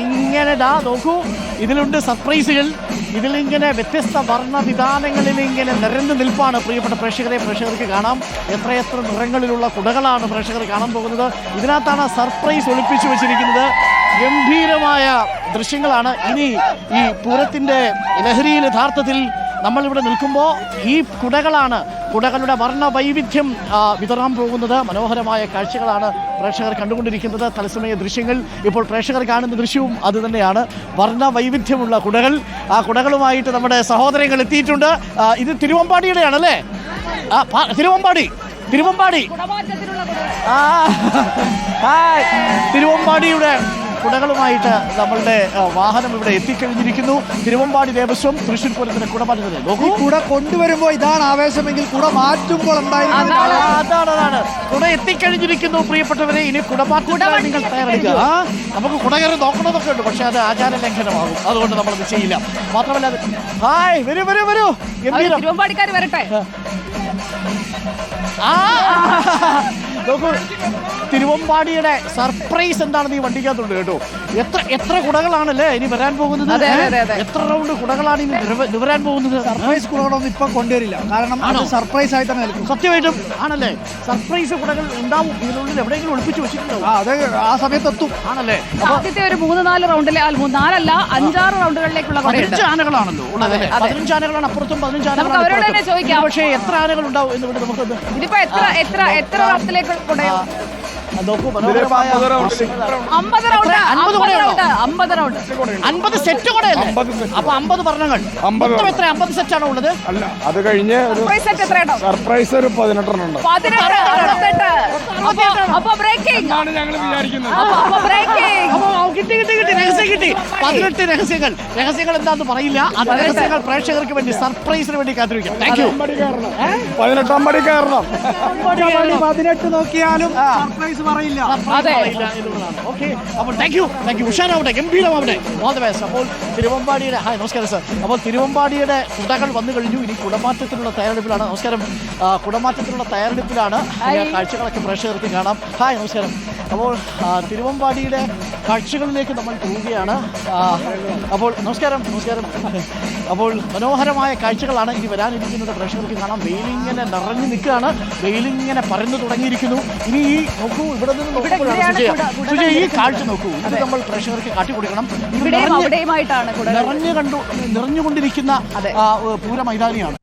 ഇങ്ങനെ നോക്കൂ, ഇതിലുണ്ട് സർപ്രൈസുകൾ. ഇതിലിങ്ങനെ വ്യത്യസ്ത വർണ്ണവിധാനങ്ങളിൽ ഇങ്ങനെ നിരന്നു നിൽപ്പാണ് പ്രിയപ്പെട്ട പ്രേക്ഷകർക്ക് കാണാം. എത്രയെത്ര നിറങ്ങളിലുള്ള കുടകളാണ് പ്രേക്ഷകർ കാണാൻ പോകുന്നത്. ഇതിനകത്താണ് സർപ്രൈസ് ഒളിപ്പിച്ചു വെച്ചിരിക്കുന്നത്. ഗംഭീരമായ ദൃശ്യങ്ങളാണ്. ഇനി ഈ പൂരത്തിൻ്റെ ലഹരിയിൽ യഥാർത്ഥത്തിൽ നമ്മളിവിടെ നിൽക്കുമ്പോൾ ഈ കുടകളുടെ വർണ്ണ വൈവിധ്യം വിതറാൻ പോകുന്നത്. മനോഹരമായ കാഴ്ചകളാണ് പ്രേക്ഷകർ കണ്ടുകൊണ്ടിരിക്കുന്നത്. തത്സമയ ദൃശ്യങ്ങൾ. ഇപ്പോൾ പ്രേക്ഷകർ കാണുന്ന ദൃശ്യവും അതുതന്നെയാണ്. വർണ്ണ വൈവിധ്യമുള്ള കുടകൾ. ആ കുടകളുമായിട്ട് നമ്മുടെ സഹോദരങ്ങൾ എത്തിയിട്ടുണ്ട്. ഇത് തിരുവമ്പാടിയുടെയാണല്ലേ? തിരുവമ്പാടി തിരുവമ്പാടിയുടെ കുടകളുമായിട്ട് നമ്മളുടെ വാഹനം ഇവിടെ എത്തിക്കഴിഞ്ഞിരിക്കുന്നു. തിരുവമ്പാടി ദേവസ്വം തൃശ്ശൂർ പൂരത്തിന് കുട മാറ്റുന്നത്. നോക്കൂ, കുട കൊണ്ടുവരുമ്പോൾ ഇതാണ് ആവേശമെങ്കിൽ കുട മാറ്റുമ്പോൾ അതാണ്. കുട എത്തിക്കഴിഞ്ഞിരിക്കുന്നു പ്രിയപ്പെട്ടവരെ. ഇനി കുടമാറ്റം നിങ്ങൾ തയ്യാറെടുക്കുക. നമുക്ക് കുട കയറി നോക്കണമെന്നൊക്കെ ഉണ്ട്, പക്ഷെ അത് ആചാര ലംഘനമാകും. അതുകൊണ്ട് നമ്മളത് ചെയ്യില്ല. മാത്രമല്ല, ഹായ്, വരൂ തിരുവമ്പാടിക്കാർ വരട്ടെ. നോക്കൂ, തിരുവമ്പാടിയുടെ സർപ്രൈസ് എന്താണെന്ന് ഈ വണ്ടിക്കകത്തുണ്ട് കേട്ടോ. എത്ര കുടകളാണല്ലേ ഇനി വരാൻ പോകുന്നത്. എത്ര റൗണ്ട് കുടകളാണ് ഇനി വരാൻ പോകുന്നത്. സർപ്രൈസ് കുടകളൊന്നും ഇപ്പൊ കൊണ്ടുവരില്ല, കാരണം അത് സർപ്രൈസ് ആയിട്ട് തന്നെ നിൽക്കും. സത്യമായിട്ടും ആണല്ലേ? സർപ്രൈസ് കുടകൾ ഉണ്ടാവും ഇതിനുള്ളിൽ, എവിടെയെങ്കിലും ഒളിപ്പിച്ച് വെച്ചിട്ടുണ്ടാവും. അത് ആ സമയത്തെത്തും ആണല്ലേ. ആദ്യത്തെ ഒരു 3-4 റൗണ്ടിലെ 4-5 റൗണ്ടുകളിലേക്കുള്ള 15 ആനകളാണല്ലോ ഉള്ളത്. 15 ആനകളാണ് അപ്പുറത്തും 15 നമുക്ക് അവരോട് തന്നെ ചോദിക്കാം. പക്ഷേ എത്ര ആനകൾ ഉണ്ടാവും എന്നിവിടെ നമുക്കൊന്ന് ഇതിപ്പോ എത്ര റൗണ്ടിലേക്ക് കൊണ്ടുപോയോ? നോക്കൂ, മനോഹരമായ 50 സെറ്റ് കൂടെയല്ലേ? അപ്പൊ 50 വർണ്ണങ്ങൾ. മൊത്തം എത്ര? 50 സെറ്റാണോ ഉള്ളത്? അല്ല, അത് കഴിഞ്ഞ് സർപ്രൈസ് ഒരു 18 ഉണ്ട്. ഞങ്ങൾ വിചാരിക്കുന്നത് കിട്ടി. രഹസ്യങ്ങൾ എന്താന്ന് പറയില്ല. അത് രഹസ്യങ്ങൾ പ്രേക്ഷകർക്ക് വേണ്ടി, സർപ്രൈസിന് വേണ്ടി കാത്തിരിക്കാം. Thank you. 18 പടി കയറണം. 18 നോക്കിയാലും സർപ്രൈസ് പറയില്ല. ഉഷാറാവട്ടെ, ഗംഭീരമാവട്ടെ. All the best. അപ്പോൾ തിരുവമ്പാടിയുടെ നമസ്കാരം സർ. അപ്പോൾ തിരുവമ്പാടിയുടെ കുടകൾ വന്നു കഴിഞ്ഞു. ഇനി കുടമാറ്റത്തിനുള്ള തയ്യാറെടുപ്പിലാണ്. നമസ്കാരം. കുടമാറ്റത്തിനുള്ള തയ്യാറെടുപ്പിലാണ്. കാഴ്ചകളൊക്കെ പ്രേക്ഷകർക്ക് കാണാം. ഹായ്, നമസ്കാരം. അപ്പോൾ തിരുവമ്പാടിയുടെ കാഴ്ചകളിലേക്ക് നമ്മൾ പോവുകയാണ്. അപ്പോൾ നമസ്കാരം. അപ്പോൾ മനോഹരമായ കാഴ്ചകളാണ് ഇനി വരാനിരിക്കുന്നത്. പ്രേക്ഷകർക്ക് കാണാം. വെയിലിങ്ങനെ നിറഞ്ഞു നിൽക്കുകയാണ്. വെയിലിങ്ങനെ പരന്നു തുടങ്ങിയിരിക്കുന്നു. ഇനി ഈ നോക്കൂ, ഇവിടെ നിന്ന് നോക്കുമ്പോഴാണ് ഈ കാഴ്ച നോക്കൂ. ഇത് നമ്മൾ പ്രേക്ഷകർക്ക് കാട്ടിക്കൊടുക്കണം. നിറഞ്ഞുകൊണ്ടിരിക്കുന്ന പൂര മൈതാനിയാണ്.